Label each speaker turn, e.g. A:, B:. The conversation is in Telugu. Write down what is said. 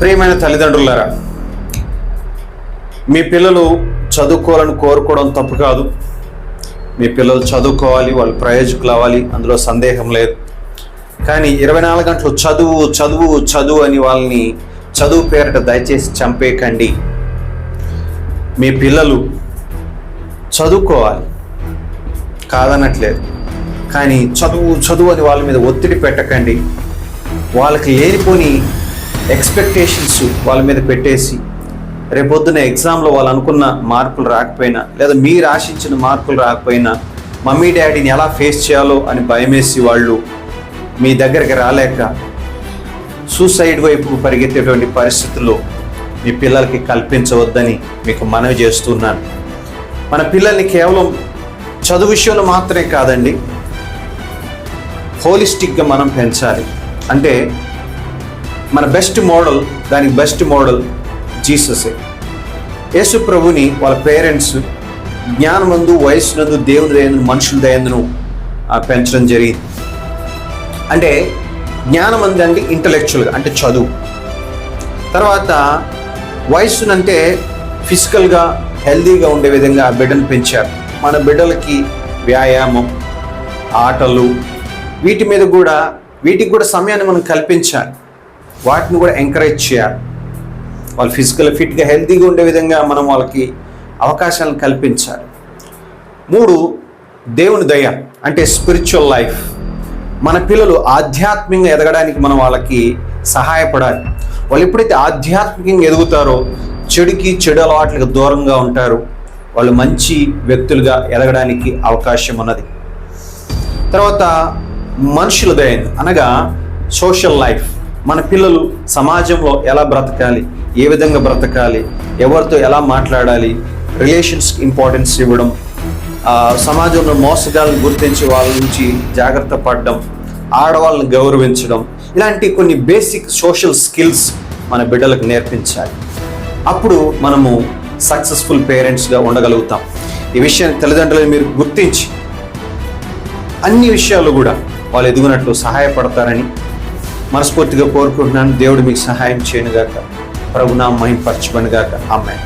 A: ప్రియమైన తల్లిదండ్రులారా, మీ పిల్లలు చదువుకోవాలని కోరుకోవడం తప్పు కాదు. మీ పిల్లలు చదువుకోవాలి, వాళ్ళు ప్రయోజకులు అవ్వాలి, అందులో సందేహం లేదు. కానీ 24 గంటలు చదువు చదువు చదువు అని వాళ్ళని చదువు పేరిట దయచేసి చంపేయకండి. మీ పిల్లలు చదువుకోవాలి, కాదనట్లేదు. కానీ చదువు చదువు అని వాళ్ళ మీద ఒత్తిడి పెట్టకండి. వాళ్ళకి లేనిపోని ఎక్స్పెక్టేషన్స్ వాళ్ళ మీద పెట్టేసి రేపొద్దున ఎగ్జామ్లో వాళ్ళు అనుకున్న మార్కులు రాకపోయినా, లేదా మీరు ఆశించిన మార్కులు రాకపోయినా మమ్మీ డాడీని ఎలా ఫేస్ చేయాలో అని భయమేసి వాళ్ళు మీ దగ్గరికి రాలేక సూసైడ్ వైపు పరిగెత్తేటువంటి పరిస్థితుల్లో మీ పిల్లలకి కల్పించవద్దని మీకు మనవి చేస్తున్నాను. మన పిల్లల్ని కేవలం చదువు విషయంలో మాత్రమే కాదండి, హోలిస్టిక్గా మనం పెంచాలి. అంటే మన బెస్ట్ మోడల్, దానికి బెస్ట్ మోడల్ జీససే. యేసు ప్రభుని వాళ్ళ పేరెంట్స్ జ్ఞానమందు, వయస్సునందు, దేవుని దయందు, మనుషుల దయందును పెంచడం జరిగింది. అంటే జ్ఞానమంది అంటే ఇంటలెక్చువల్గా, అంటే చదువు. తర్వాత వయస్సునంటే ఫిజికల్గా హెల్దీగా ఉండే విధంగా ఆ బిడ్డను పెంచారు. మన బిడ్డలకి వ్యాయామం, ఆటలు, వీటికి కూడా సమయాన్ని మనం కల్పించాలి. వాటిని కూడా ఎంకరేజ్ చేయాలి. వాళ్ళు ఫిజికల్ ఫిట్గా హెల్తీగా ఉండే విధంగా మనం వాళ్ళకి అవకాశాలను కల్పించాలి. 3, దేవుని దయ, అంటే స్పిరిచువల్ లైఫ్. మన పిల్లలు ఆధ్యాత్మికంగా ఎదగడానికి మనం వాళ్ళకి సహాయపడాలి. వాళ్ళు ఎప్పుడైతే ఆధ్యాత్మికంగా ఎదుగుతారో చెడు అలవాట్లకు దూరంగా ఉంటారు. వాళ్ళు మంచి వ్యక్తులుగా ఎదగడానికి అవకాశం ఉన్నది. తర్వాత మనుషుల దయ, అనగా సోషల్ లైఫ్. మన పిల్లలు సమాజంలో ఎలా బ్రతకాలి, ఏ విధంగా బ్రతకాలి, ఎవరితో ఎలా మాట్లాడాలి, రిలేషన్స్కి ఇంపార్టెన్స్ ఇవ్వడం, సమాజంలో మోసగాళ్ళని గుర్తించి వాళ్ళ నుంచి జాగ్రత్త పడడం, ఆడవాళ్ళని గౌరవించడం, ఇలాంటి కొన్ని బేసిక్ సోషల్ స్కిల్స్ మన బిడ్డలకు నేర్పించాలి. అప్పుడు మనము సక్సెస్ఫుల్ పేరెంట్స్గా ఉండగలుగుతాం. ఈ విషయాన్ని తల్లిదండ్రులను మీరు గుర్తించి అన్ని విషయాలు కూడా వాళ్ళు ఎదుగునట్లు సహాయపడతారని మనస్ఫూర్తిగా కోరుకుంటున్నాను. దేవుడు మీకు సహాయం చేయనుగాక, ప్రభునామం మహిమపరచబడునుగాక. ఆమేన్.